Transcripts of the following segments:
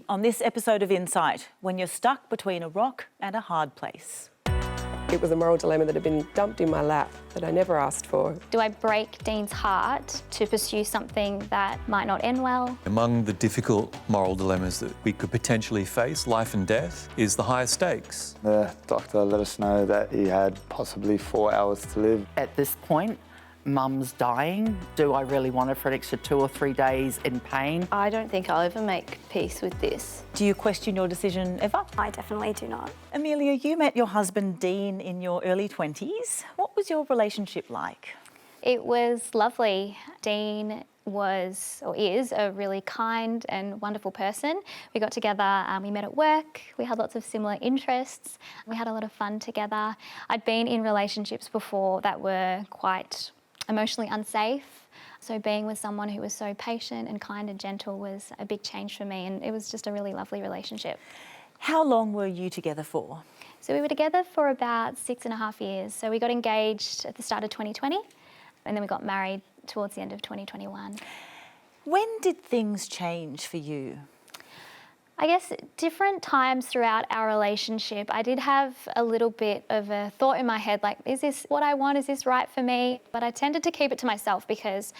on this episode of Insight, when you're stuck between a rock and a hard place. It was a moral dilemma that had been dumped in my lap that I never asked for. Do I break Dean's heart to pursue something that might not end well? Among the difficult moral dilemmas that we could potentially face, life and death, is the highest stakes. The doctor let us know that he had possibly 4 hours to live. At this point, Mum's dying. Do I really want her for an extra 2 or 3 days in pain? I don't think I'll ever make peace with this. Do you question your decision ever? I definitely do not. Amelia, you met your husband Dean in your early 20s. What was your relationship like? It was lovely. Dean was, or is, a really kind and wonderful person. We got together, we met at work, we had lots of similar interests, we had a lot of fun together. I'd been in relationships before that were quite emotionally unsafe, so being with someone who was so patient and kind and gentle was a big change for me, and it was just a really lovely relationship. How long were you together for? So we were together for about 6.5 years. So we got engaged at the start of 2020, and then we got married towards the end of 2021. When did things change for you? I guess different times throughout our relationship, I did have a little bit of a thought in my head, like, is this what I want? Is this right for me? But I tended to keep it to myself because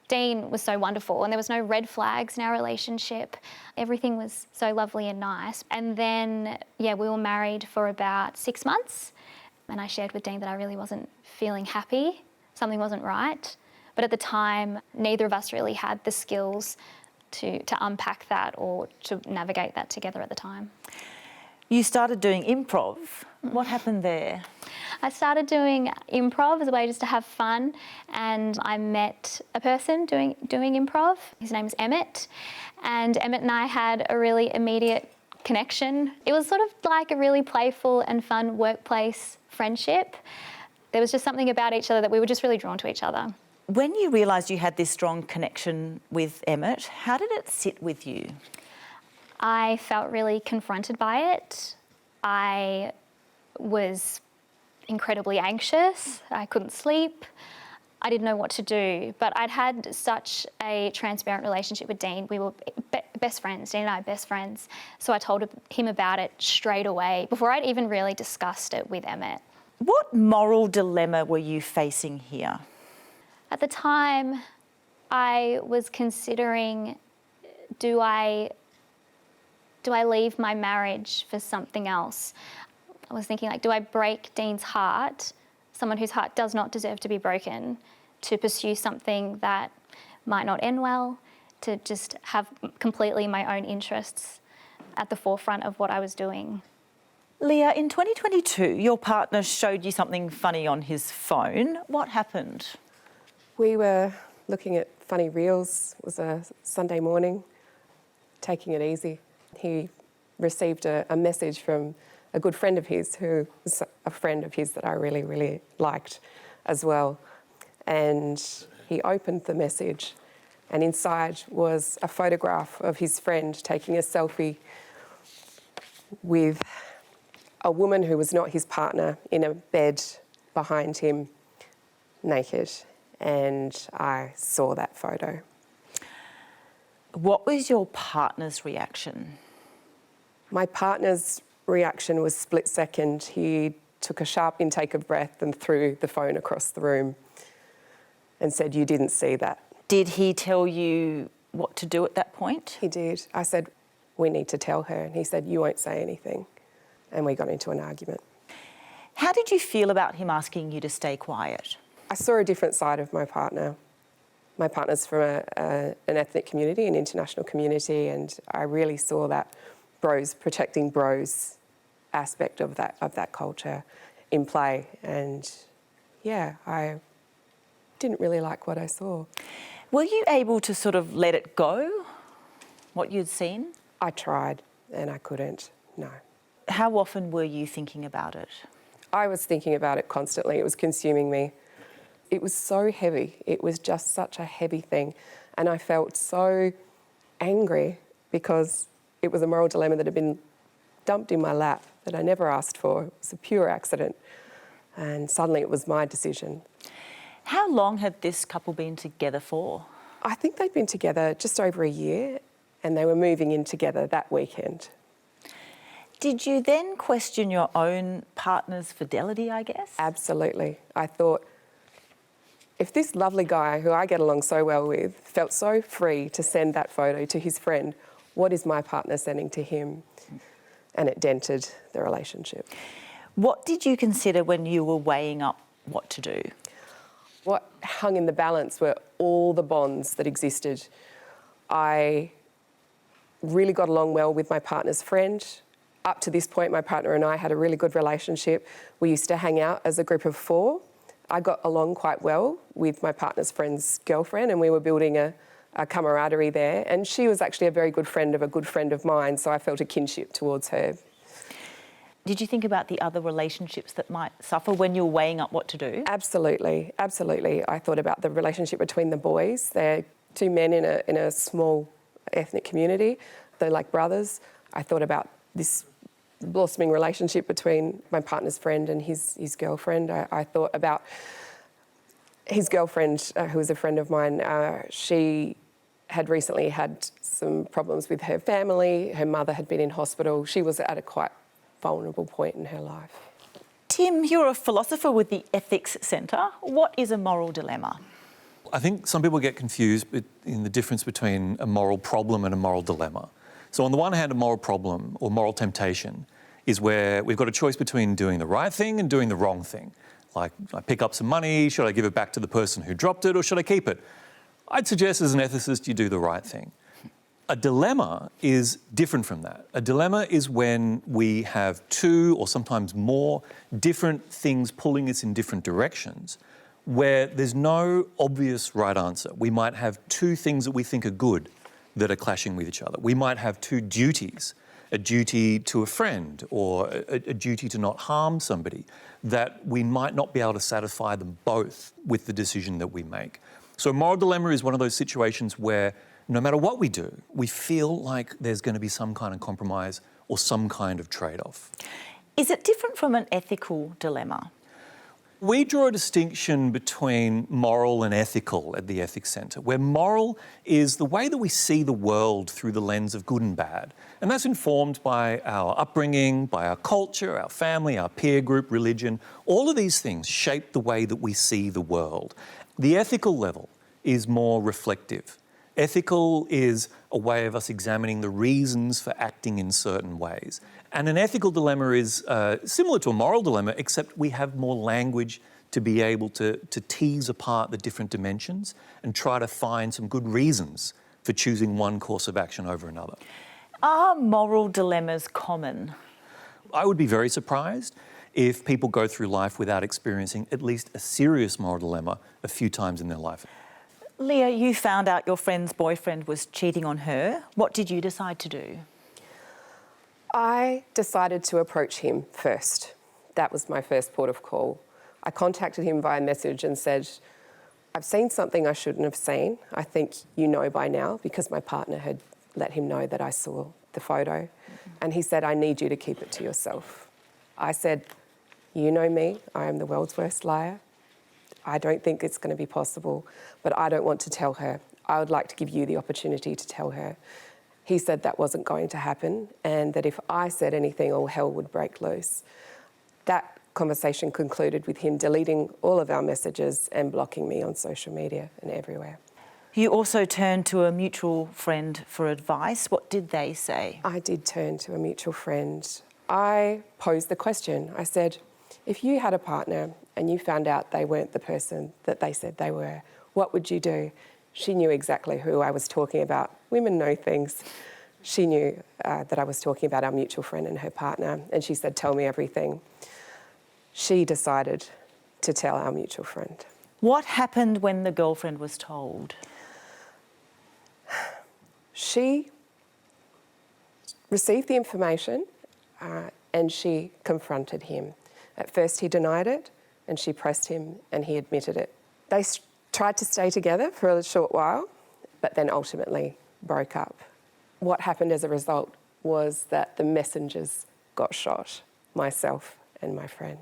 Dean was so wonderful and there was no red flags in our relationship. Everything was so lovely and nice. And then, we were married for about 6 months, and I shared with Dean that I really wasn't feeling happy. Something wasn't right. But at the time, neither of us really had the skills to unpack that or to navigate that together at the time. You started doing improv. What happened there? I started doing improv as a way just to have fun, and I met a person doing improv. His name is Emmett, and Emmett and I had a really immediate connection. It was sort of like a really playful and fun workplace friendship. There was just something about each other that we were just really drawn to each other. When you realised you had this strong connection with Emmett, how did it sit with you? I felt really confronted by it. I was incredibly anxious. I couldn't sleep. I didn't know what to do, but I'd had such a transparent relationship with Dean. We were best friends. Dean and I are best friends. So I told him about it straight away before I'd even really discussed it with Emmett. What moral dilemma were you facing here? At the time, I was considering, do I leave my marriage for something else? I was thinking, do I break Dean's heart, someone whose heart does not deserve to be broken, to pursue something that might not end well, to just have completely my own interests at the forefront of what I was doing. Leah, in 2022, your partner showed you something funny on his phone. What happened? We were looking at funny reels. It was a Sunday morning, taking it easy. He received a message from a good friend of his who was a friend of his that I really, really liked as well. And he opened the message, and inside was a photograph of his friend taking a selfie with a woman who was not his partner in a bed behind him, naked. And I saw that photo. What was your partner's reaction? My partner's reaction was split second. He took a sharp intake of breath and threw the phone across the room and said, "You didn't see that." Did he tell you what to do at that point? He did. I said, "We need to tell her." And he said, "You won't say anything." And we got into an argument. How did you feel about him asking you to stay quiet? I saw a different side of my partner. My partner's from an ethnic community, an international community, and I really saw that protecting bros aspect of that culture in play. And I didn't really like what I saw. Were you able to sort of let it go, what you'd seen? I tried and I couldn't, no. How often were you thinking about it? I was thinking about it constantly. It was consuming me. It was so heavy. It was just such a heavy thing. And I felt so angry because it was a moral dilemma that had been dumped in my lap that I never asked for. It was a pure accident. And suddenly it was my decision. How long had this couple been together for? I think they'd been together just over a year. and they were moving in together that weekend. Did you then question your own partner's fidelity, I guess? Absolutely. I thought, if this lovely guy who I get along so well with felt so free to send that photo to his friend, what is my partner sending to him? And it dented the relationship. What did you consider when you were weighing up what to do? What hung in the balance were all the bonds that existed. I really got along well with my partner's friend. Up to this point, my partner and I had a really good relationship. We used to hang out as a group of 4. I got along quite well with my partner's friend's girlfriend, and we were building a camaraderie there. And she was actually a very good friend of a good friend of mine, so I felt a kinship towards her. Did you think about the other relationships that might suffer when you're weighing up what to do? Absolutely, absolutely. I thought about the relationship between the boys. They're 2 men in a small ethnic community. They're like brothers. I thought about this blossoming relationship between my partner's friend and his girlfriend. I thought about his girlfriend, who was a friend of mine. She had recently had some problems with her family. Her mother had been in hospital. She was at a quite vulnerable point in her life. Tim, you're a philosopher with the Ethics Centre. What is a moral dilemma? I think some people get confused in the difference between a moral problem and a moral dilemma. So on the one hand, a moral problem or moral temptation is where we've got a choice between doing the right thing and doing the wrong thing. Like, I pick up some money, should I give it back to the person who dropped it or should I keep it? I'd suggest as an ethicist you do the right thing. A dilemma is different from that. A dilemma is when we have 2 or sometimes more different things pulling us in different directions where there's no obvious right answer. We might have 2 things that we think are good that are clashing with each other. We might have 2 duties, a duty to a friend or a duty to not harm somebody, that we might not be able to satisfy them both with the decision that we make. So a moral dilemma is one of those situations where no matter what we do, we feel like there's going to be some kind of compromise or some kind of trade-off. Is it different from an ethical dilemma? We draw a distinction between moral and ethical at the Ethics Centre, where moral is the way that we see the world through the lens of good and bad. And that's informed by our upbringing, by our culture, our family, our peer group, religion. All of these things shape the way that we see the world. The ethical level is more reflective. Ethical is a way of us examining the reasons for acting in certain ways. And an ethical dilemma is similar to a moral dilemma, except we have more language to be able to tease apart the different dimensions and try to find some good reasons for choosing one course of action over another. Are moral dilemmas common? I would be very surprised if people go through life without experiencing at least a serious moral dilemma a few times in their life. Leah, you found out your friend's boyfriend was cheating on her. What did you decide to do? I decided to approach him first. That was my first port of call. I contacted him via message and said, I've seen something I shouldn't have seen. I think you know by now because my partner had let him know that I saw the photo. And he said, I need you to keep it to yourself. I said, you know me, I am the world's worst liar. I don't think it's going to be possible, but I don't want to tell her. I would like to give you the opportunity to tell her. He said that wasn't going to happen and that if I said anything, all hell would break loose. That conversation concluded with him deleting all of our messages and blocking me on social media and everywhere. You also turned to a mutual friend for advice. What did they say? I did turn to a mutual friend. I posed the question. I said, if you had a partner and you found out they weren't the person that they said they were, what would you do? She knew exactly who I was talking about. Women know things. She knew that I was talking about our mutual friend and her partner, and she said, tell me everything. She decided to tell our mutual friend. What happened when the girlfriend was told? She received the information and she confronted him. At first he denied it and she pressed him and he admitted it. They tried to stay together for a short while, but then ultimately broke up. What happened as a result was that the messengers got shot, myself and my friend.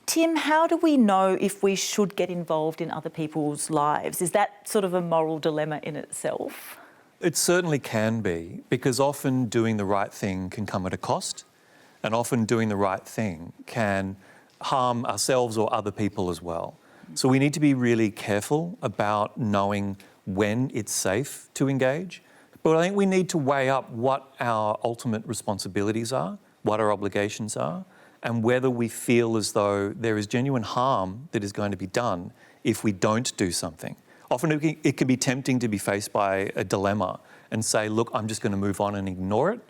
Tim, how do we know if we should get involved in other people's lives? Is that sort of a moral dilemma in itself? It certainly can be, because often doing the right thing can come at a cost, and often doing the right thing can harm ourselves or other people as well. So we need to be really careful about knowing when it's safe to engage. But I think we need to weigh up what our ultimate responsibilities are, what our obligations are, and whether we feel as though there is genuine harm that is going to be done if we don't do something. Often it can be tempting to be faced by a dilemma and say, look, I'm just going to move on and ignore it.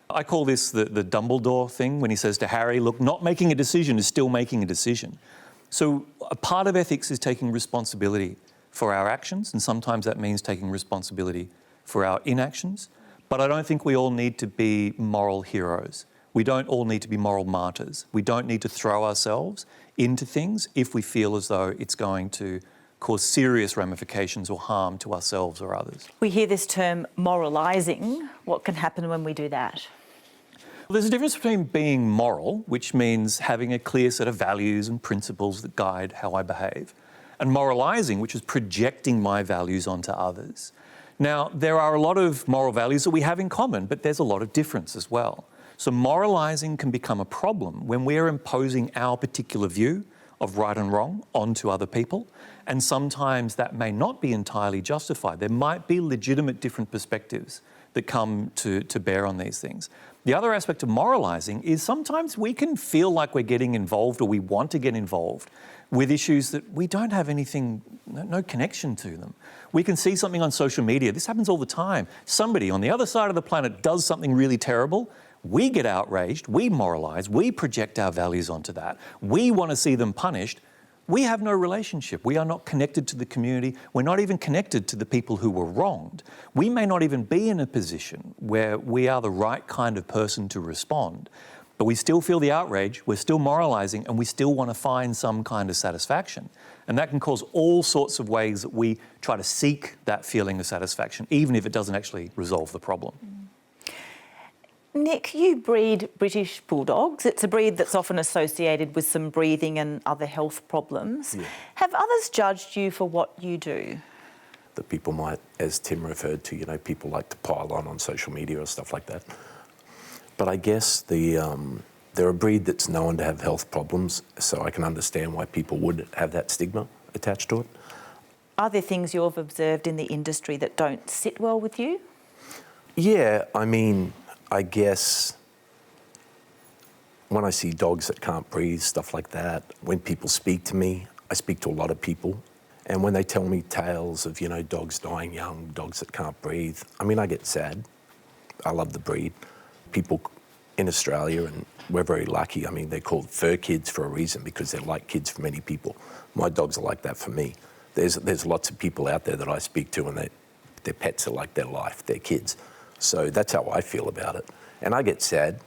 I call this the Dumbledore thing when he says to Harry, look, not making a decision is still making a decision. So a part of ethics is taking responsibility for our actions, and sometimes that means taking responsibility for our inactions. But I don't think we all need to be moral heroes. We don't all need to be moral martyrs. We don't need to throw ourselves into things if we feel as though it's going to cause serious ramifications or harm to ourselves or others. We hear this term moralising. What can happen when we do that? Well, there's a difference between being moral, which means having a clear set of values and principles that guide how I behave, and moralising, which is projecting my values onto others. Now, there are a lot of moral values that we have in common, but there's a lot of difference as well. So moralising can become a problem when we're imposing our particular view of right and wrong onto other people, and sometimes that may not be entirely justified. There might be legitimate different perspectives that come to bear on these things. The other aspect of moralising is sometimes we can feel like we're getting involved, or we want to get involved with issues that we don't have anything, no connection to them. We can see something on social media. This happens all the time. Somebody on the other side of the planet does something really terrible. We get outraged, we moralise, we project our values onto that. We want to see them punished. We have no relationship. We are not connected to the community. We're not even connected to the people who were wronged. We may not even be in a position where we are the right kind of person to respond, but we still feel the outrage, we're still moralising, and we still want to find some kind of satisfaction. And that can cause all sorts of ways that we try to seek that feeling of satisfaction, even if it doesn't actually resolve the problem. Nick, you breed British bulldogs. It's a breed that's often associated with some breathing and other health problems. Yeah. Have others judged you for what you do? That people might, as Tim referred to, people like to pile on social media or stuff like that. But I guess they're a breed that's known to have health problems, so I can understand why people would have that stigma attached to it. Are there things you've observed in the industry that don't sit well with you? Yeah, I guess when I see dogs that can't breathe, stuff like that, when people speak to me, I speak to a lot of people, and when they tell me tales of, dogs dying young, dogs that can't breathe, I get sad. I love the breed. People in Australia, and we're very lucky, they're called fur kids for a reason, because they're like kids for many people. My dogs are like that for me. There's lots of people out there that I speak to, and their pets are like their life, their kids. So that's how I feel about it. And I get sad,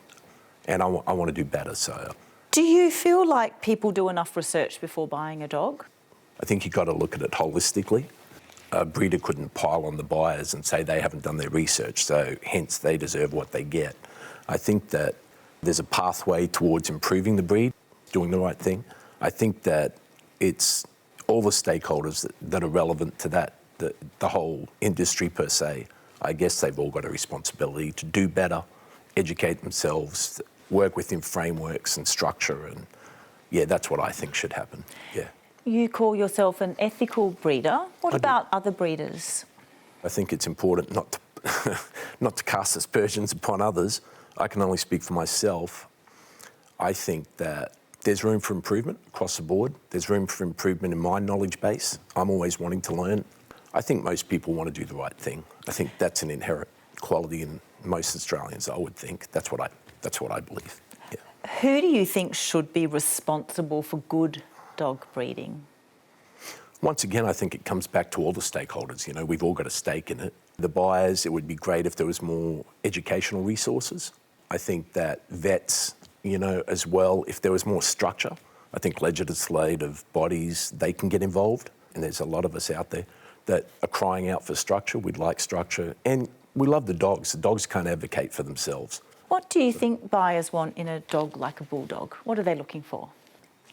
and I want to do better. So, do you feel like people do enough research before buying a dog? I think you've got to look at it holistically. A breeder couldn't pile on the buyers and say they haven't done their research, so hence they deserve what they get. I think that there's a pathway towards improving the breed, doing the right thing. I think that it's all the stakeholders that are relevant to that, the whole industry per se. I guess they've all got a responsibility to do better, educate themselves, work within frameworks and structure, and that's what I think should happen. Yeah. You call yourself an ethical breeder. What about other breeders? I think it's important not to cast aspersions upon others. I can only speak for myself. I think that there's room for improvement across the board. There's room for improvement in my knowledge base. I'm always wanting to learn. I think most people want to do the right thing. I think that's an inherent quality in most Australians, I would think. That's what I believe. Yeah. Who do you think should be responsible for good dog breeding? Once again, I think it comes back to all the stakeholders. We've all got a stake in it. The buyers, it would be great if there was more educational resources. I think that vets, as well, if there was more structure. I think legislative bodies, they can get involved. And there's a lot of us out there that are crying out for structure. We'd like structure. And we love the dogs. The dogs can't advocate for themselves. What do you think buyers want in a dog like a bulldog? What are they looking for?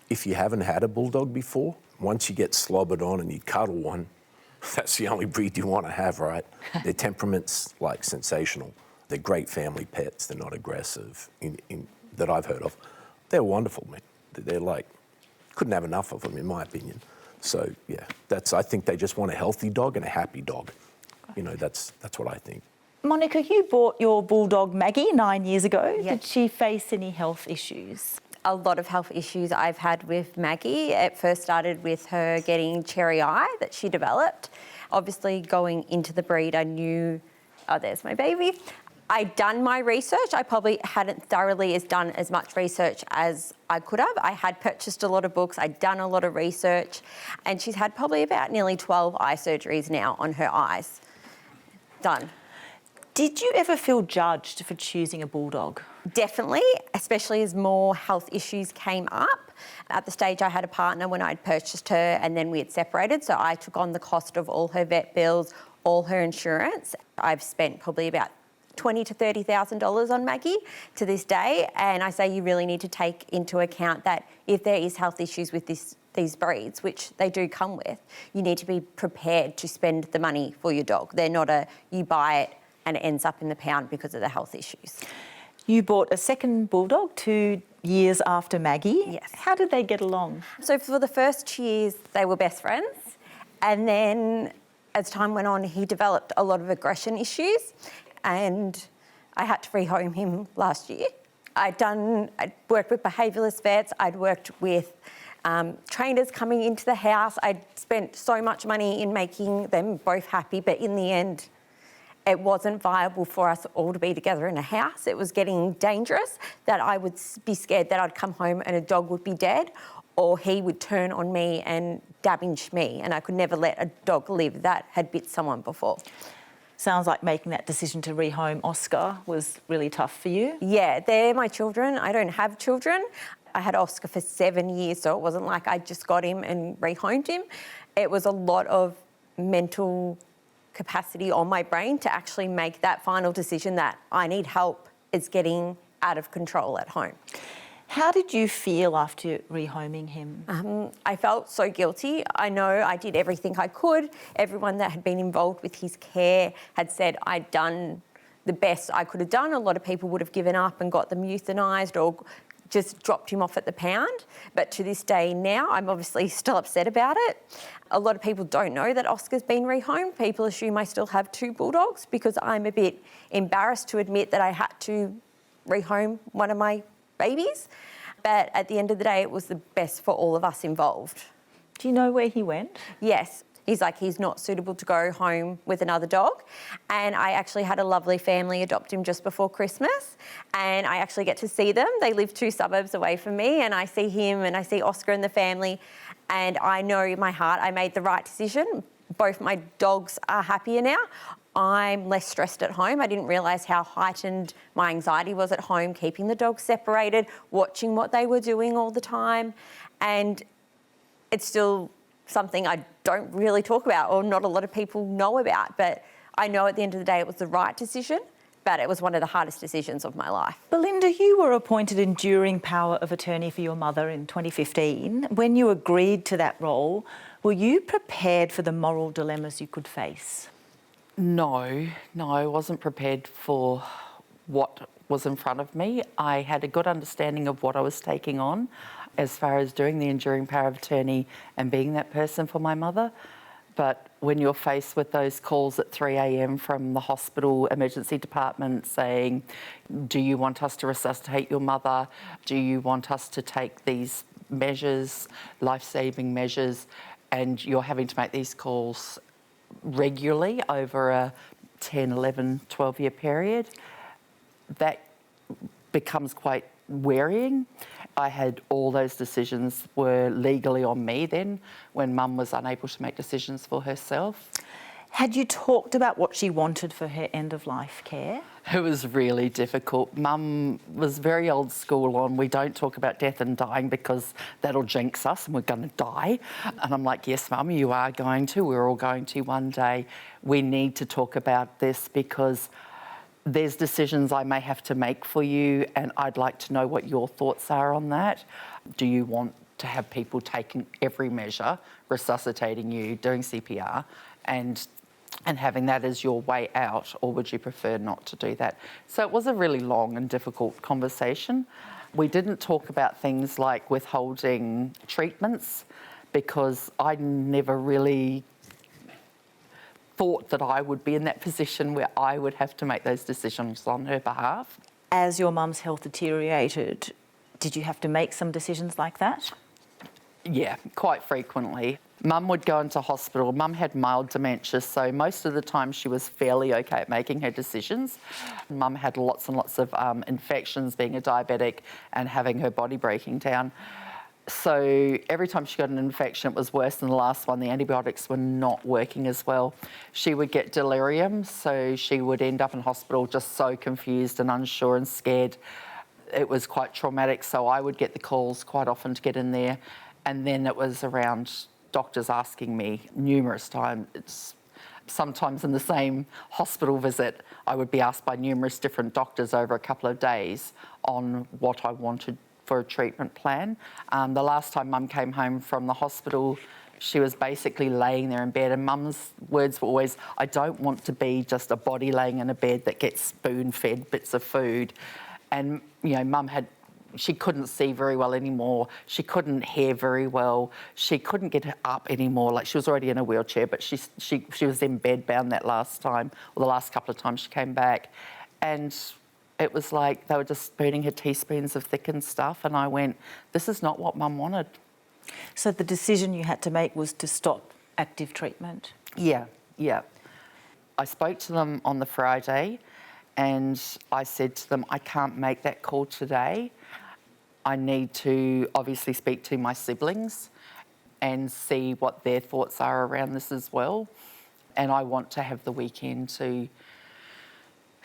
If you haven't had a bulldog before, once you get slobbered on and you cuddle one, that's the only breed you want to have, right? Their temperament's like sensational. They're great family pets. They're not aggressive that I've heard of. They're wonderful, man. They're like, couldn't have enough of them, in my opinion. So yeah, I think they just want a healthy dog and a happy dog. You know, that's what I think. Monica, you bought your bulldog Maggie 9 years ago. Yes. Did she face any health issues? A lot of health issues I've had with Maggie. It first started with her getting cherry eye that she developed. Obviously, going into the breed, I knew, oh, there's my baby. I'd done my research. I probably hadn't thoroughly done as much research as I could have. I had purchased a lot of books. I'd done a lot of research. And she's had probably about nearly 12 eye surgeries now on her eyes. Done. Did you ever feel judged for choosing a bulldog? Definitely, especially as more health issues came up. At the stage I had a partner when I'd purchased her and then we had separated, so I took on the cost of all her vet bills, all her insurance. I've spent probably about $20,000 to $30,000 on Maggie to this day, and I say you really need to take into account that if there is health issues with these breeds, which they do come with, you need to be prepared to spend the money for your dog. They're not you buy it and it ends up in the pound because of the health issues. You bought a second bulldog 2 years after Maggie. Yes. How did they get along? So for the first 2 years, they were best friends. And then as time went on, he developed a lot of aggression issues and I had to rehome him last year. I'd worked with behaviouralist vets, I'd worked with trainers coming into the house. I'd spent so much money in making them both happy, but in the end, it wasn't viable for us all to be together in a house. It was getting dangerous, that I would be scared that I'd come home and a dog would be dead or he would turn on me and damage me, and I could never let a dog live that had bit someone before. Sounds like making that decision to rehome Oscar was really tough for you. Yeah, they're my children. I don't have children. I had Oscar for 7 years, so it wasn't like I just got him and rehomed him. It was a lot of mental capacity on my brain to actually make that final decision that I need help. It's getting out of control at home. How did you feel after rehoming him? I felt so guilty. I know I did everything I could. Everyone that had been involved with his care had said I'd done the best I could have done. A lot of people would have given up and got them euthanised or just dropped him off at the pound. But to this day now, I'm obviously still upset about it. A lot of people don't know that Oscar's been rehomed. People assume I still have 2 bulldogs because I'm a bit embarrassed to admit that I had to rehome one of my babies. But at the end of the day, it was the best for all of us involved. Do you know where he went? Yes. He's not suitable to go home with another dog. And I actually had a lovely family adopt him just before Christmas. And I actually get to see them. They live 2 suburbs away from me. And I see him and I see Oscar and the family. And I know in my heart I made the right decision. Both my dogs are happier now. I'm less stressed at home. I didn't realise how heightened my anxiety was at home, keeping the dogs separated, watching what they were doing all the time. And it's still something I don't really talk about or not a lot of people know about. But I know at the end of the day it was the right decision, but it was one of the hardest decisions of my life. Belinda, you were appointed enduring power of attorney for your mother in 2015. When you agreed to that role, were you prepared for the moral dilemmas you could face? No, I wasn't prepared for what was in front of me. I had a good understanding of what I was taking on as far as doing the enduring power of attorney and being that person for my mother. But when you're faced with those calls at 3 a.m. from the hospital emergency department saying, do you want us to resuscitate your mother? Do you want us to take these measures, life-saving measures? And you're having to make these calls regularly over a 10, 11, 12-year period, that becomes quite wearying. I had all those decisions were legally on me then when Mum was unable to make decisions for herself. Had you talked about what she wanted for her end-of-life care? It was really difficult. Mum was very old school on, we don't talk about death and dying because that'll jinx us and we're going to die. And I'm like, yes, Mum, you are going to. We're all going to one day. We need to talk about this because there's decisions I may have to make for you and I'd like to know what your thoughts are on that. Do you want to have people taking every measure, resuscitating you, doing CPR, and having that as your way out, or would you prefer not to do that? So it was a really long and difficult conversation. We didn't talk about things like withholding treatments because I never really thought that I would be in that position where I would have to make those decisions on her behalf. As your mum's health deteriorated, did you have to make some decisions like that? Yeah, quite frequently. Mum would go into hospital. Mum had mild dementia, so most of the time she was fairly okay at making her decisions. Mum had lots and lots of infections, being a diabetic and having her body breaking down. So every time she got an infection, it was worse than the last one. The antibiotics were not working as well. She would get delirium, so she would end up in hospital just so confused and unsure and scared. It was quite traumatic, so I would get the calls quite often to get in there. And then it was around doctors asking me numerous times. Sometimes in the same hospital visit, I would be asked by numerous different doctors over a couple of days on what I wanted for a treatment plan. The last time Mum came home from the hospital, she was basically laying there in bed, and Mum's words were always, I don't want to be just a body laying in a bed that gets spoon-fed bits of food. And, you know, Mum she couldn't see very well anymore. She couldn't hear very well. She couldn't get up anymore. Like, she was already in a wheelchair, but she was in bed bound that last time, or the last couple of times she came back. And it was like they were just spooning her teaspoons of thickened stuff, and I went, this is not what Mum wanted. So the decision you had to make was to stop active treatment? Yeah. I spoke to them on the Friday and I said to them, I can't make that call today. I need to obviously speak to my siblings and see what their thoughts are around this as well. And I want to have the weekend to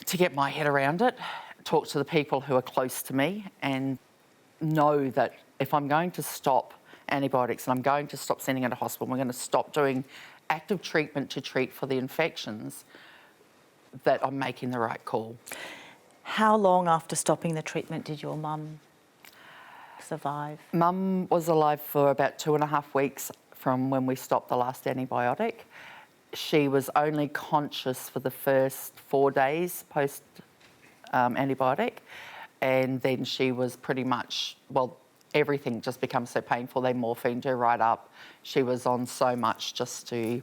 get my head around it, talk to the people who are close to me, and know that if I'm going to stop antibiotics and I'm going to stop sending her to hospital, we're going to stop doing active treatment to treat for the infections, that I'm making the right call. How long after stopping the treatment did your mum survive? Mum was alive for about 2.5 weeks from when we stopped the last antibiotic. She was only conscious for the first 4 days post antibiotic, and then she was pretty much, well, everything just becomes so painful. They morphined her right up. She was on so much just to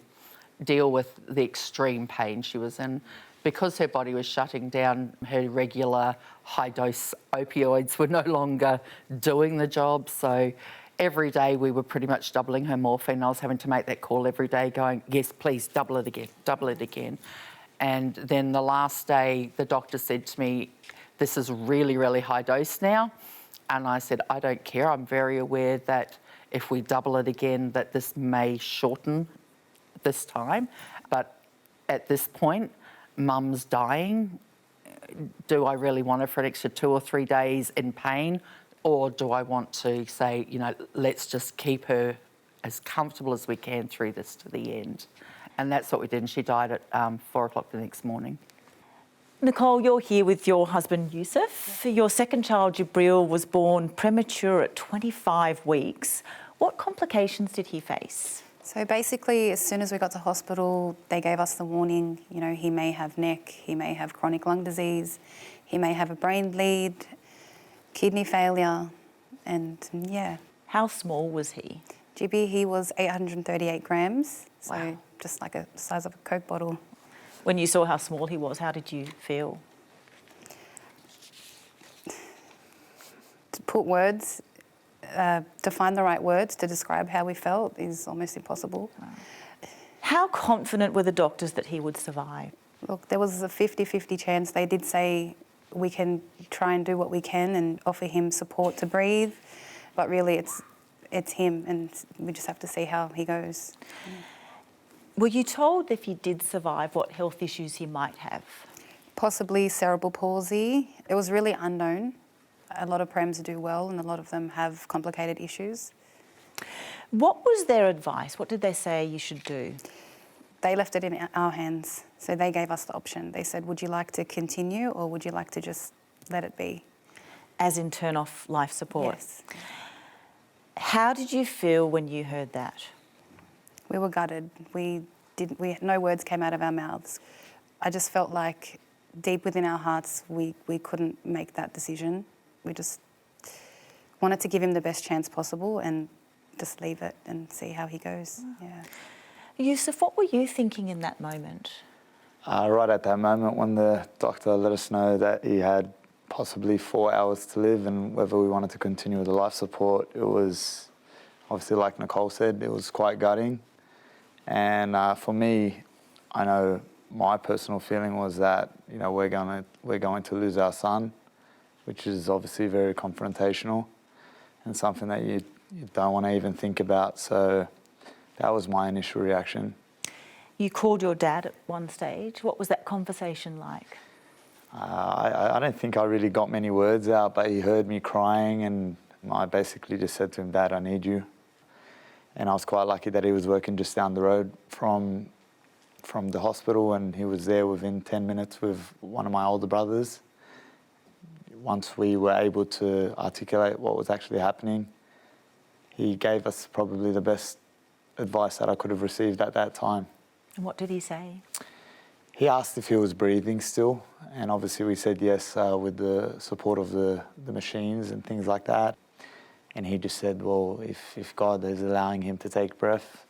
deal with the extreme pain she was in. Because her body was shutting down, her regular high-dose opioids were no longer doing the job. So every day we were pretty much doubling her morphine. I was having to make that call every day going, yes, please, double it again. And then the last day, the doctor said to me, this is really, really high dose now. And I said, I don't care. I'm very aware that if we double it again, that this may shorten this time. But at this point, Mum's dying. Do I really want her for an extra 2 or 3 days in pain? Or do I want to say, you know, let's just keep her as comfortable as we can through this to the end? And that's what we did. And she died at 4 o'clock the next morning. Nicole, you're here with your husband, Yusuf. Your second child, Jibril, was born premature at 25 weeks. What complications did he face? So basically, as soon as we got to hospital, they gave us the warning, you know, he may have NEC, he may have chronic lung disease, he may have a brain bleed, kidney failure, and yeah. How small was he? GB, he was 838 grams, so Wow. just like the size of a Coke bottle. When you saw how small he was, how did you feel? To put words, to find the right words to describe how we felt is almost impossible. How confident were the doctors that he would survive? Look, there was a 50-50 chance. They did say we can try and do what we can and offer him support to breathe, but really it's him, and we just have to see how he goes. Were you told if he did survive what health issues he might have? Possibly cerebral palsy. It was really unknown. A lot of prems do well and a lot of them have complicated issues. What was their advice? What did they say you should do? They left it in our hands, so they gave us the option. They said, would you like to continue or would you like to just let it be? As in turn off life support? Yes. How did you feel when you heard that? We were gutted. We no words came out of our mouths. I just felt like deep within our hearts, we couldn't make that decision. We just wanted to give him the best chance possible and just leave it and see how he goes. Yeah. Yusuf, what were you thinking in that moment? Right at that moment when the doctor let us know that he had possibly 4 hours to live and whether we wanted to continue with the life support, it was obviously, like Nicole said, it was quite gutting. And for me, I know my personal feeling was that, you know, we're going to lose our son, which is obviously very confrontational and something that you don't want to even think about. So that was my initial reaction. You called your dad at one stage. What was that conversation like? I don't think I really got many words out, but he heard me crying and I basically just said to him, "Dad, I need you." And I was quite lucky that he was working just down the road from the hospital, and he was there within 10 minutes with one of my older brothers. Once we were able to articulate what was actually happening, he gave us probably the best advice that I could have received at that time. And what did he say? He asked if he was breathing still, and obviously we said yes with the support of the machines and things like that. And he just said, well, if God is allowing him to take breath,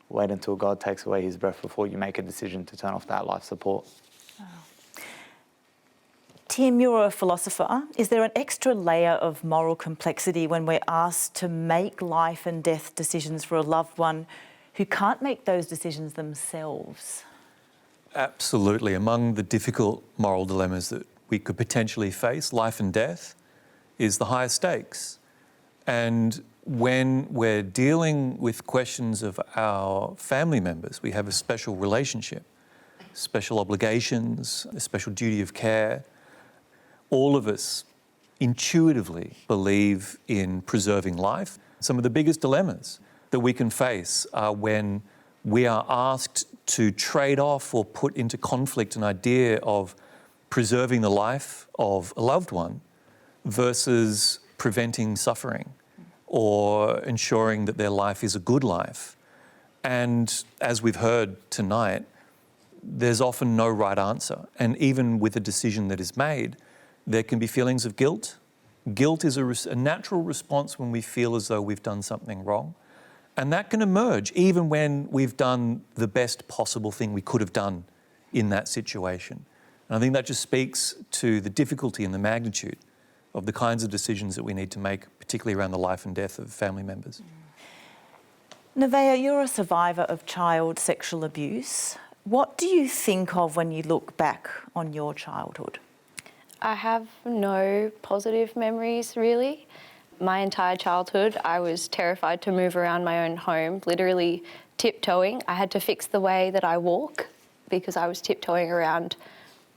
wait until God takes away his breath before you make a decision to turn off that life support. Oh. Tim, you're a philosopher. Is there an extra layer of moral complexity when we're asked to make life and death decisions for a loved one who can't make those decisions themselves? Absolutely. Among the difficult moral dilemmas that we could potentially face, life and death is the highest stakes. And when we're dealing with questions of our family members, we have a special relationship, special obligations, a special duty of care. All of us intuitively believe in preserving life. Some of the biggest dilemmas that we can face are when we are asked to trade off or put into conflict an idea of preserving the life of a loved one versus preventing suffering or ensuring that their life is a good life. And as we've heard tonight, there's often no right answer. And even with a decision that is made, there can be feelings of guilt. Guilt is a natural response when we feel as though we've done something wrong. And that can emerge even when we've done the best possible thing we could have done in that situation. And I think that just speaks to the difficulty and the magnitude of the kinds of decisions that we need to make, particularly around the life and death of family members. Nevaeh, you're a survivor of child sexual abuse. What do you think of when you look back on your childhood? I have no positive memories, really. My entire childhood, I was terrified to move around my own home, literally tiptoeing. I had to fix the way that I walk because I was tiptoeing around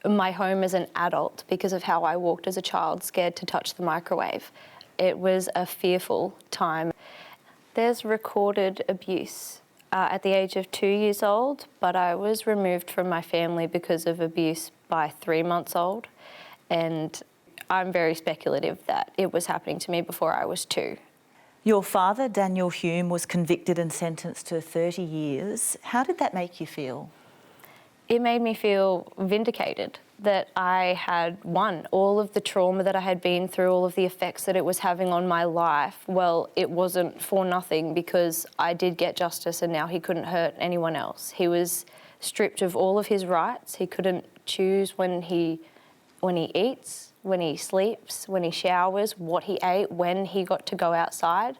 my home as an adult because of how I walked as a child, scared to touch the microwave. It was a fearful time. There's recorded abuse at the age of 2 years old, but I was removed from my family because of abuse by 3 months old. And I'm very speculative that it was happening to me before I was 2. Your father, Daniel Hume, was convicted and sentenced to 30 years. How did that make you feel? It made me feel vindicated that I had won. All of the trauma that I had been through, all of the effects that it was having on my life, well, it wasn't for nothing because I did get justice and now he couldn't hurt anyone else. He was stripped of all of his rights. He couldn't choose when he eats, when he sleeps, when he showers, what he ate, when he got to go outside.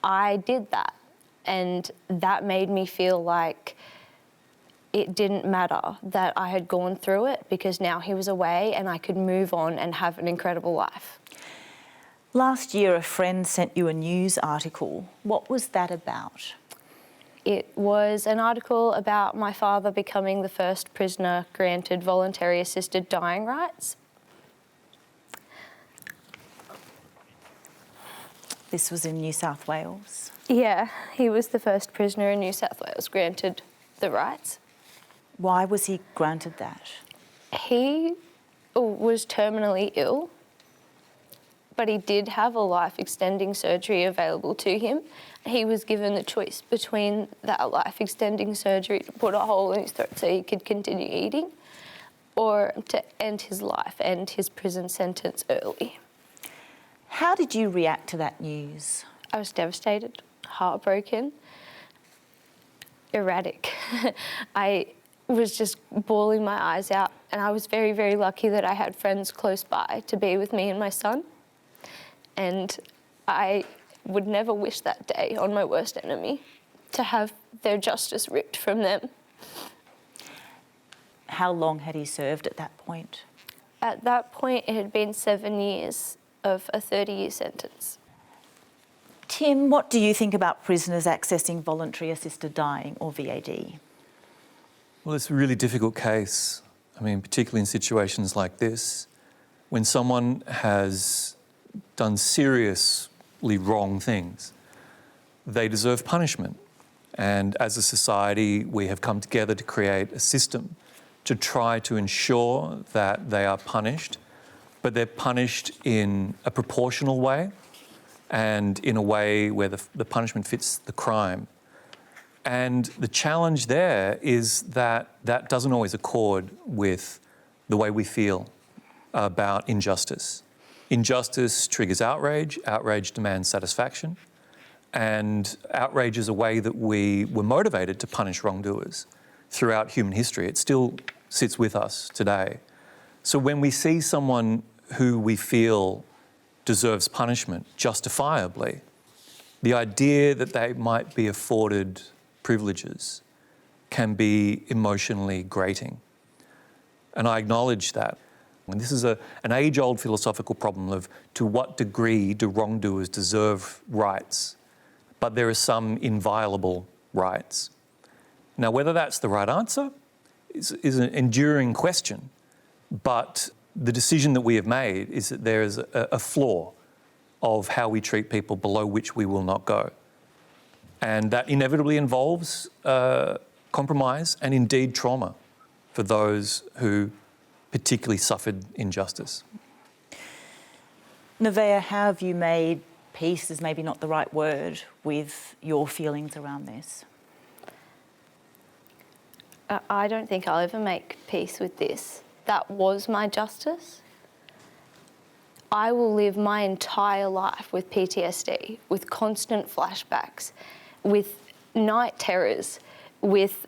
I did that, and that made me feel like it didn't matter that I had gone through it because now he was away and I could move on and have an incredible life. Last year, a friend sent you a news article. What was that about? It was an article about my father becoming the first prisoner granted voluntary assisted dying rights. This was in New South Wales. Yeah, he was the first prisoner in New South Wales granted the rights. Why was he granted that? He was terminally ill, but he did have a life-extending surgery available to him. He was given the choice between that life-extending surgery to put a hole in his throat so he could continue eating, or to end his life, end his prison sentence early. How did you react to that news? I was devastated, heartbroken, erratic. I was just bawling my eyes out, and I was very, very lucky that I had friends close by to be with me and my son. And I would never wish that day on my worst enemy, to have their justice ripped from them. How long had he served at that point? At that point, it had been 7 years of a 30-year sentence. Tim, what do you think about prisoners accessing voluntary assisted dying, or VAD? Well, it's a really difficult case. I mean, particularly in situations like this, when someone has done seriously wrong things, they deserve punishment. And as a society, we have come together to create a system to try to ensure that they are punished, but they're punished in a proportional way and in a way where the punishment fits the crime. And the challenge there is that that doesn't always accord with the way we feel about injustice. Injustice triggers outrage, outrage demands satisfaction, and outrage is a way that we were motivated to punish wrongdoers throughout human history. It still sits with us today. So when we see someone who we feel deserves punishment justifiably, the idea that they might be afforded privileges can be emotionally grating. And I acknowledge that. And this is an age-old philosophical problem of to what degree do wrongdoers deserve rights, but there are some inviolable rights. Now, whether that's the right answer is an enduring question, but the decision that we have made is that there is a flaw of how we treat people below which we will not go. And that inevitably involves compromise and indeed trauma for those who particularly suffered injustice. Nevaeh, how have you made peace, is maybe not the right word, with your feelings around this? I don't think I'll ever make peace with this. That was my justice. I will live my entire life with PTSD, with constant flashbacks, with night terrors, with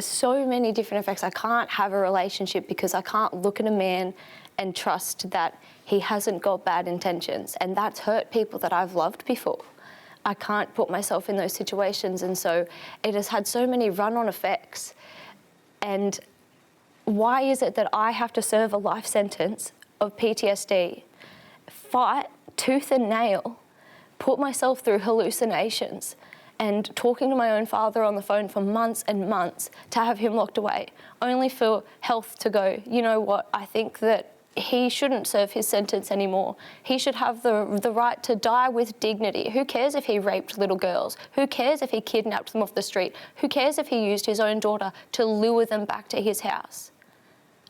so many different effects. I can't have a relationship because I can't look at a man and trust that he hasn't got bad intentions, and that's hurt people that I've loved before. I can't put myself in those situations, and so it has had so many run-on effects. And why is it that I have to serve a life sentence of PTSD, fight tooth and nail, put myself through hallucinations, and talking to my own father on the phone for months and months to have him locked away, only for health to go, you know what, I think that he shouldn't serve his sentence anymore. He should have the right to die with dignity. Who cares if he raped little girls? Who cares if he kidnapped them off the street? Who cares if he used his own daughter to lure them back to his house?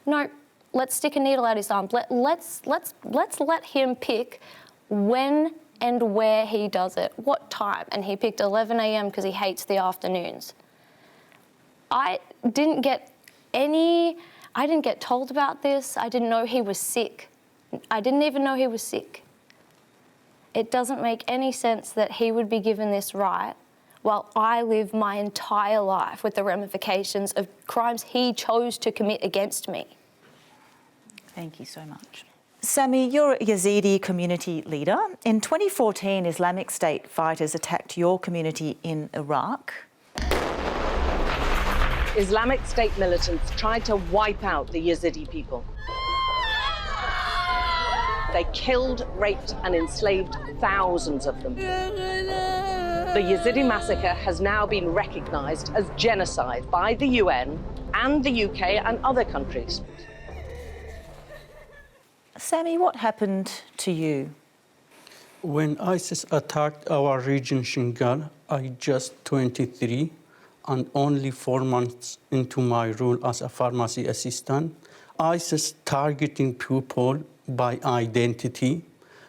No, let's stick a needle out his arm. Let's let him pick when and where he does it, what time. And he picked 11 a.m. because he hates the afternoons. I didn't get told about this. I didn't know he was sick. I didn't even know he was sick. It doesn't make any sense that he would be given this right while I live my entire life with the ramifications of crimes he chose to commit against me. Thank you so much. Sami, you're a Yazidi community leader. In 2014, Islamic State fighters attacked your community in Iraq. Islamic State militants tried to wipe out the Yazidi people. They killed, raped, and enslaved thousands of them. The Yazidi massacre has now been recognised as genocide by the UN and the UK and other countries. Sami, what happened to you? When ISIS attacked our region, Shingal, I just 23 and only 4 months into my role as a pharmacy assistant. ISIS targeting people by identity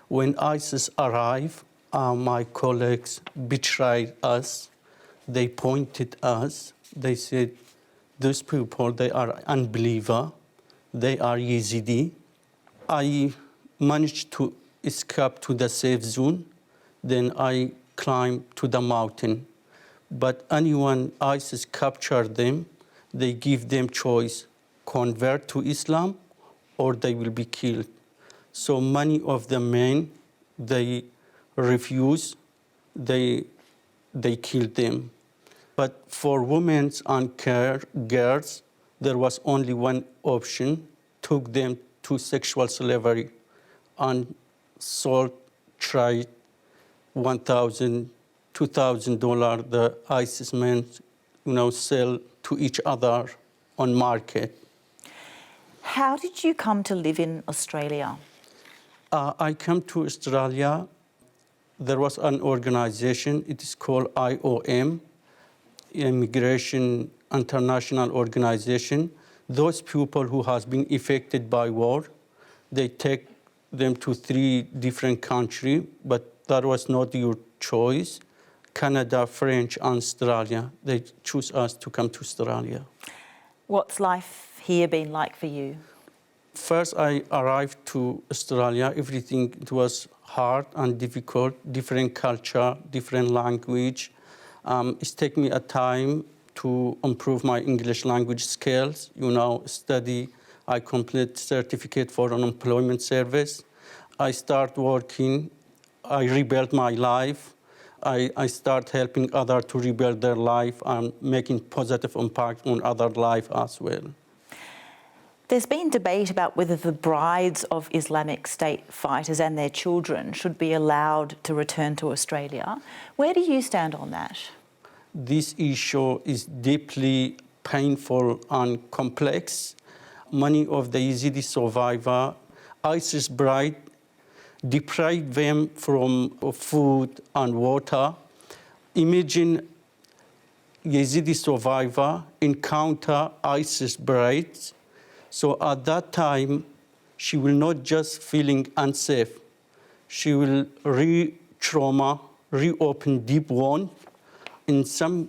When ISIS arrived, my colleagues betrayed us. They pointed us. They said, those people, they are unbeliever. They are Yazidi. I managed to escape to the safe zone. Then I climbed to the mountain. But anyone ISIS captured them, they give them choice, convert to Islam or they will be killed. So many of the men, they refuse, they kill them. But for women and girls, there was only one option, took them to sexual slavery and sold, trade, $1,000, $2,000 the ISIS men, sell to each other on market. How did you come to live in Australia? I came to Australia. There was an organization, it is called IOM, Immigration International Organization. Those people who has been affected by war, they take them to 3 different countries, but that was not your choice. Canada, French, and Australia. They choose us to come to Australia. What's life here been like for you? First, I arrived to Australia. Everything it was hard and difficult, different culture, different language. It's taken me a time to improve my English language skills, study. I complete certificate for unemployment service. I start working. I rebuild my life. I start helping others to rebuild their life and making positive impact on other life as well. There's been debate about whether the brides of Islamic State fighters and their children should be allowed to return to Australia. Where do you stand on that? This issue is deeply painful and complex. Many of the Yazidi survivors, ISIS bride, deprive them from food and water. Imagine Yazidi survivor encounter ISIS brides. So at that time, she will not just feeling unsafe. She will re-trauma, reopen deep wound. In some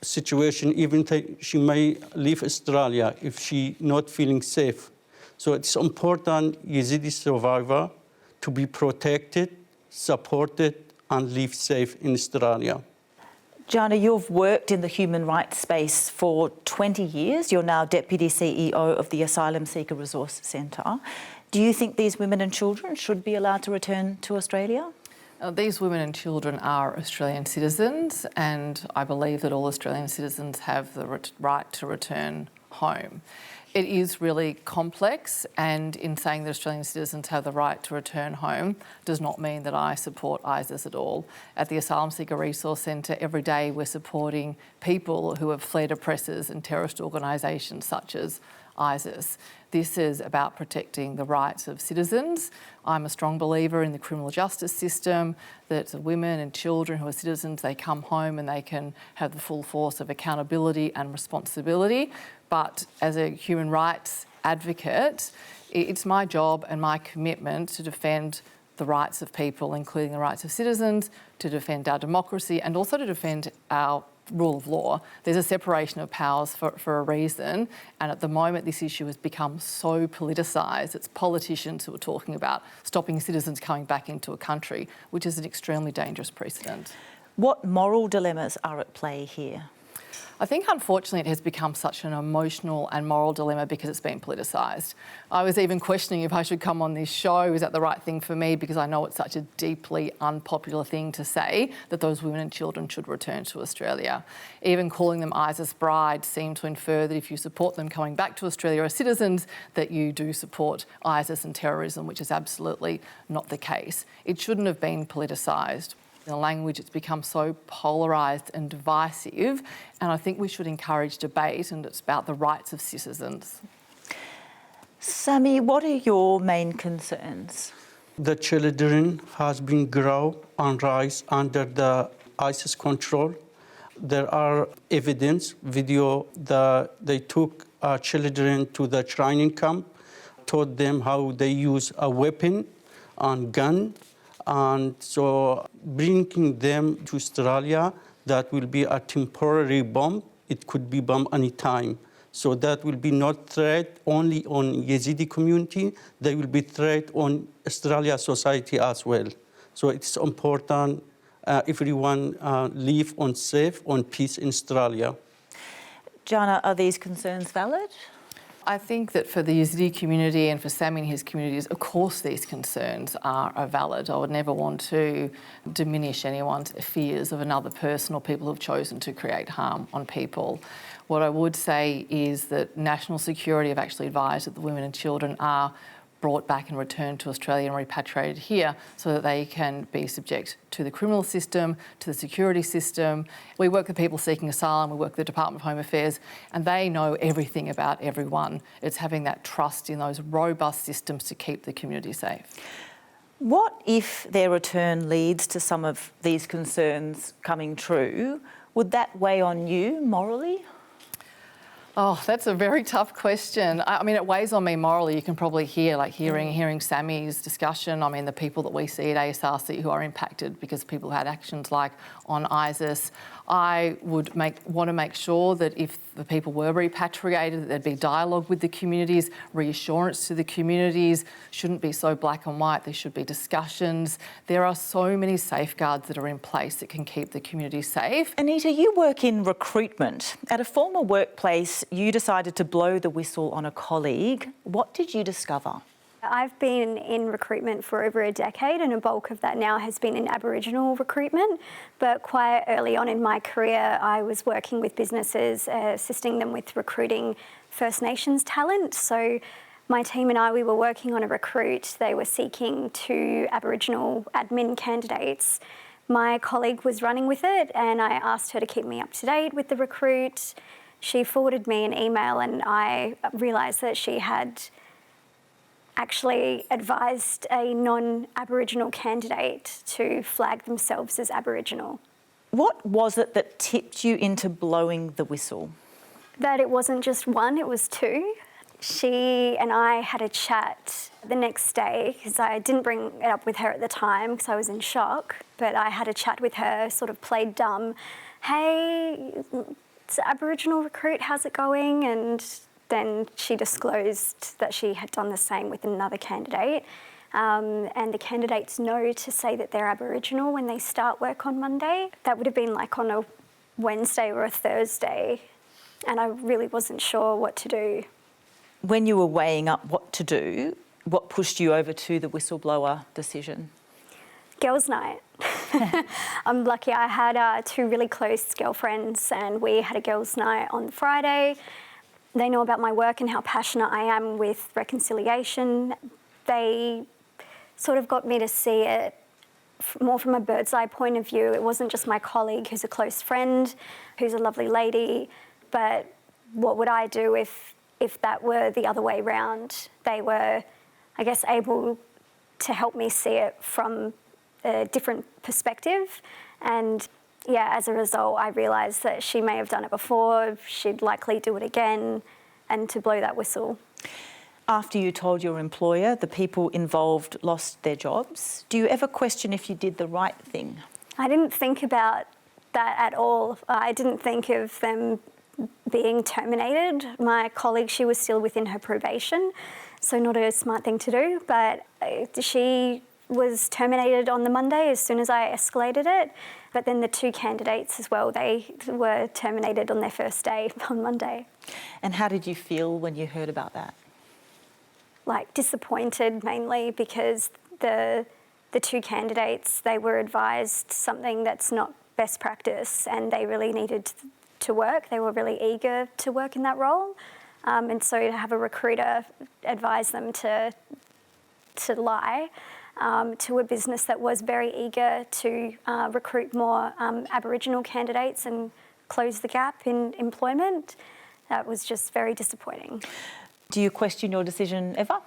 situation, even she may leave Australia if she not feeling safe. So it's important Yazidi survivor to be protected, supported, and live safe in Australia. Jana, you've worked in the human rights space for 20 years. You're now Deputy CEO of the Asylum Seeker Resource Centre. Do you think these women and children should be allowed to return to Australia? These women and children are Australian citizens, and I believe that all Australian citizens have the right to return home. It is really complex, and in saying that Australian citizens have the right to return home does not mean that I support ISIS at all. At the Asylum Seeker Resource Centre, every day we're supporting people who have fled oppressors and terrorist organisations such as ISIS. This is about protecting the rights of citizens. I'm a strong believer in the criminal justice system, that women and children who are citizens, they come home and they can have the full force of accountability and responsibility. But as a human rights advocate, it's my job and my commitment to defend the rights of people, including the rights of citizens, to defend our democracy and also to defend our rule of law. There's a separation of powers for a reason, and at the moment this issue has become so politicised. It's politicians who are talking about stopping citizens coming back into a country, which is an extremely dangerous precedent. What moral dilemmas are at play here? I think, unfortunately, it has become such an emotional and moral dilemma because it's been politicised. I was even questioning if I should come on this show. Is that the right thing for me? Because I know it's such a deeply unpopular thing to say, that those women and children should return to Australia. Even calling them ISIS brides seemed to infer that if you support them coming back to Australia as citizens, that you do support ISIS and terrorism, which is absolutely not the case. It shouldn't have been politicised. In the language, it's become so polarised and divisive, and I think we should encourage debate, and it's about the rights of citizens. Sammy, what are your main concerns? The children has been grow and rise under the ISIS control. There are evidence, video that they took children to the training camp, taught them how they use a weapon, and gun. And so bringing them to Australia, that will be a temporary bomb. It could be bomb anytime. So that will be not threat only on Yazidi community, they will be threat on Australia society as well. So it's important everyone live on safe, on peace in Australia. Jana, are these concerns valid? I think that for the Yazidi community and for Sammy and his communities, of course these concerns are valid. I would never want to diminish anyone's fears of another person or people who've chosen to create harm on people. What I would say is that National Security have actually advised that the women and children are brought back and returned to Australia and repatriated here so that they can be subject to the criminal system, to the security system. We work with people seeking asylum, we work with the Department of Home Affairs, and they know everything about everyone. It's having that trust in those robust systems to keep the community safe. What if their return leads to some of these concerns coming true? Would that weigh on you morally? Oh, that's a very tough question. I mean, it weighs on me morally. You can probably hear, like hearing Sammy's discussion. I mean, the people that we see at ASRC who are impacted because people had actions like on ISIS. I would want to make sure that if the people were repatriated, that there'd be dialogue with the communities, reassurance to the communities. Shouldn't be so black and white. There should be discussions. There are so many safeguards that are in place that can keep the community safe. Anita, you work in recruitment. At a former workplace, you decided to blow the whistle on a colleague. What did you discover? I've been in recruitment for over a decade, and a bulk of that now has been in Aboriginal recruitment. But quite early on in my career, I was working with businesses, assisting them with recruiting First Nations talent. So my team and I, we were working on a recruit. They were seeking 2 Aboriginal admin candidates. My colleague was running with it, and I asked her to keep me up to date with the recruit. She forwarded me an email, and I realised that she had actually advised a non-Aboriginal candidate to flag themselves as Aboriginal. What was it that tipped you into blowing the whistle? That it wasn't just one, it was 2. She and I had a chat the next day, because I didn't bring it up with her at the time because I was in shock, but I had a chat with her, sort of played dumb. Hey, it's Aboriginal recruit, how's it going? And then she disclosed that she had done the same with another candidate. And the candidates know to say that they're Aboriginal when they start work on Monday. That would have been like on a Wednesday or a Thursday, and I really wasn't sure what to do. When you were weighing up what to do, what pushed you over to the whistleblower decision? Girls' night. I'm lucky I had 2 really close girlfriends, and we had a girls' night on Friday. They know about my work and how passionate I am with reconciliation. They sort of got me to see it more from a bird's eye point of view. It wasn't just my colleague who's a close friend, who's a lovely lady, but what would I do if that were the other way round? They were, I guess, able to help me see it from a different perspective. And yeah, as a result, I realised that she may have done it before, she'd likely do it again, and to blow that whistle. After you told your employer, the people involved lost their jobs. Do you ever question if you did the right thing? I didn't think about that at all. I didn't think of them being terminated. My colleague, she was still within her probation, so not a smart thing to do, but she was terminated on the Monday as soon as I escalated it. But then the 2 candidates as well, they were terminated on their first day on Monday. And how did you feel when you heard about that? Like disappointed mainly, because the 2 candidates, they were advised something that's not best practice, and they really needed to work. They were really eager to work in that role. And so to have a recruiter advise them to lie to a business that was very eager to recruit more Aboriginal candidates and close the gap in employment, that was just very disappointing. Do you question your decision ever?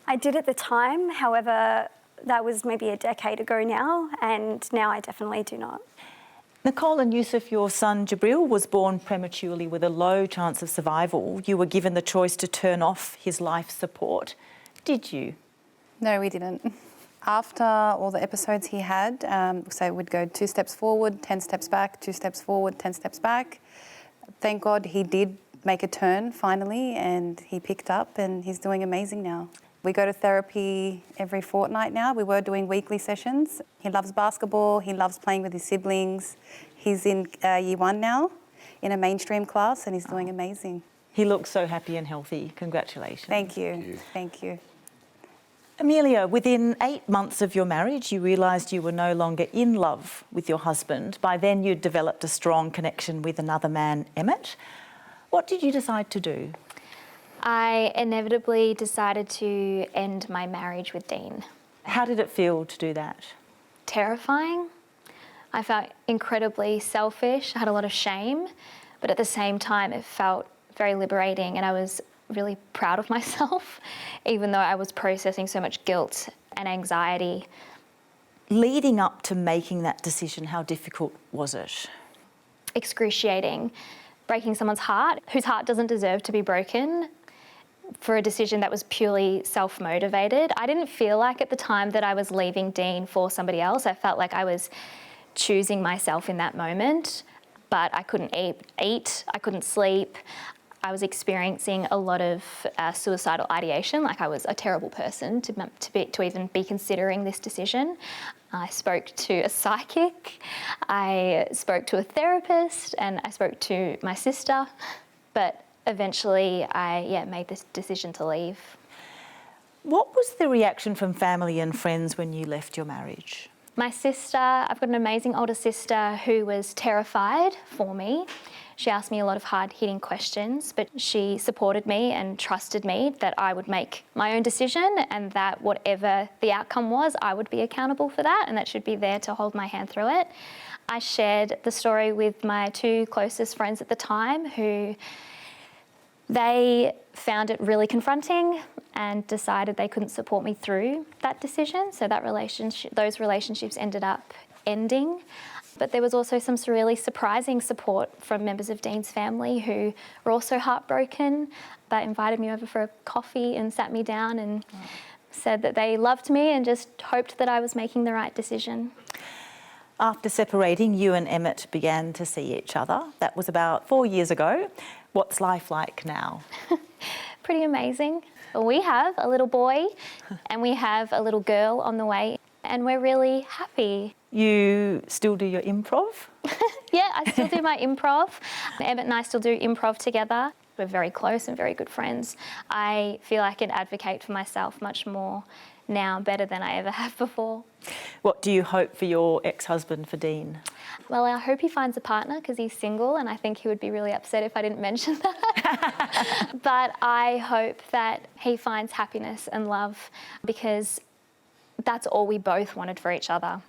I did at the time, however, that was maybe a decade ago now, and now I definitely do not. Nicole and Yusuf, your son Jabril was born prematurely with a low chance of survival. You were given the choice to turn off his life support. Did you? No, we didn't. After all the episodes he had, so we'd go 2 steps forward, 10 steps back, 2 steps forward, 10 steps back. Thank God he did make a turn finally, and he picked up, and he's doing amazing now. We go to therapy every fortnight now. We were doing weekly sessions. He loves basketball. He loves playing with his siblings. He's in year 1 now in a mainstream class, and he's doing amazing. He looks so happy and healthy. Congratulations. Thank you. Thank you. Amelia, within 8 months of your marriage, you realised you were no longer in love with your husband. By then, you'd developed a strong connection with another man, Emmett. What did you decide to do? I inevitably decided to end my marriage with Dean. How did it feel to do that? Terrifying. I felt incredibly selfish. I had a lot of shame, but at the same time, it felt very liberating, and I was really proud of myself, even though I was processing so much guilt and anxiety. Leading up to making that decision, how difficult was it? Excruciating. Breaking someone's heart, whose heart doesn't deserve to be broken, for a decision that was purely self-motivated. I didn't feel like at the time that I was leaving Dean for somebody else. I felt like I was choosing myself in that moment, but I couldn't eat, I couldn't sleep. I was experiencing a lot of suicidal ideation, like I was a terrible person to even be considering this decision. I spoke to a psychic, I spoke to a therapist, and I spoke to my sister, but eventually I made this decision to leave. What was the reaction from family and friends when you left your marriage? My sister, I've got an amazing older sister who was terrified for me. She asked me a lot of hard-hitting questions, but she supported me and trusted me that I would make my own decision, and that whatever the outcome was, I would be accountable for that, and that she'd be there to hold my hand through it. I shared the story with my 2 closest friends at the time, who they found it really confronting and decided they couldn't support me through that decision. So those relationships ended up ending. But there was also some really surprising support from members of Dean's family who were also heartbroken. They invited me over for a coffee and sat me down and said that they loved me and just hoped that I was making the right decision. After separating, you and Emmett began to see each other. That was about 4 years ago. What's life like now? Pretty amazing. We have a little boy and we have a little girl on the way, and we're really happy. You still do your improv? Yeah, I still do my improv. Emmett and I still do improv together. We're very close and very good friends. I feel I can advocate for myself much more now, better than I ever have before. What do you hope for your ex-husband, for Dean? Well, I hope he finds a partner because he's single, and I think he would be really upset if I didn't mention that. But I hope that he finds happiness and love, because that's all we both wanted for each other.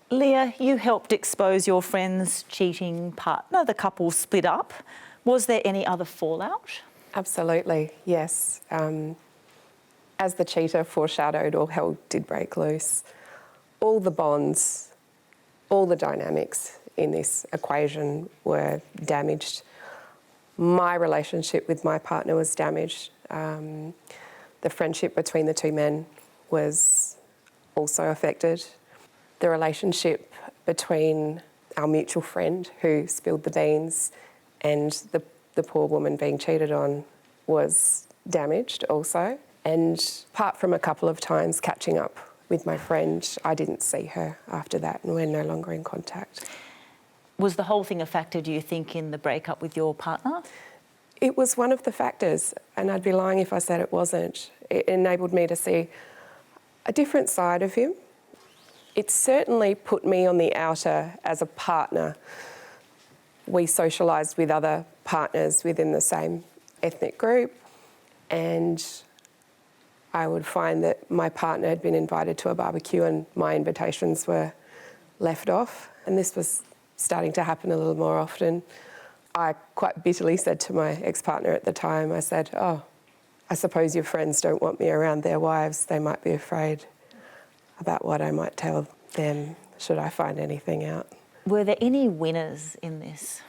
Leah, you helped expose your friend's cheating partner. The couple split up. Was there any other fallout? Absolutely, yes. As the cheater foreshadowed, all hell did break loose. All the bonds, all the dynamics in this equation were damaged. My relationship with my partner was damaged. The friendship between the 2 men was also affected. The relationship between our mutual friend who spilled the beans and the poor woman being cheated on was damaged also. And apart from a couple of times catching up with my friend, I didn't see her after that, and we're no longer in contact. Was the whole thing a factor, do you think, in the breakup with your partner? It was one of the factors, and I'd be lying if I said it wasn't. It enabled me to see a different side of him. It certainly put me on the outer as a partner. We socialised with other partners within the same ethnic group, and I would find that my partner had been invited to a barbecue and my invitations were left off, and this was starting to happen a little more often. I quite bitterly said to my ex-partner at the time, I said, "Oh, I suppose your friends don't want me around their wives. They might be afraid about what I might tell them should I find anything out." Were there any winners in this?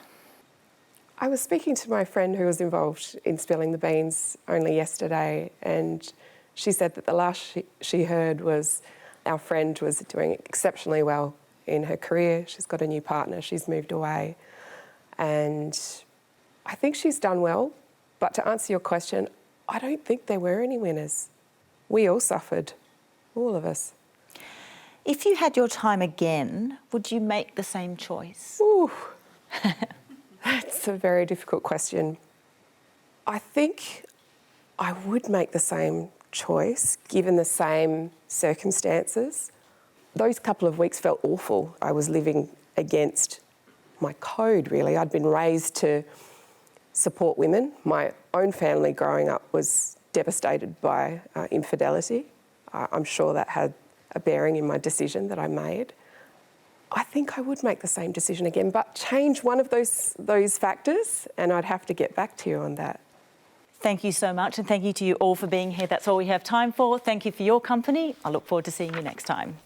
I was speaking to my friend who was involved in spilling the beans only yesterday, and She said that the last she heard was our friend was doing exceptionally well in her career. She's got a new partner, she's moved away. And I think she's done well. But to answer your question, I don't think there were any winners. We all suffered, all of us. If you had your time again, would you make the same choice? Ooh, that's a very difficult question. I think I would make the same choice given the same circumstances. Those couple of weeks felt awful. I was living against my code, really. I'd been raised to support women. My own family growing up was devastated by infidelity. I'm sure that had a bearing in my decision that I made. I think I would make the same decision again, but change one of those factors, and I'd have to get back to you on that. Thank you so much, and thank you to you all for being here. That's all we have time for. Thank you for your company. I look forward to seeing you next time.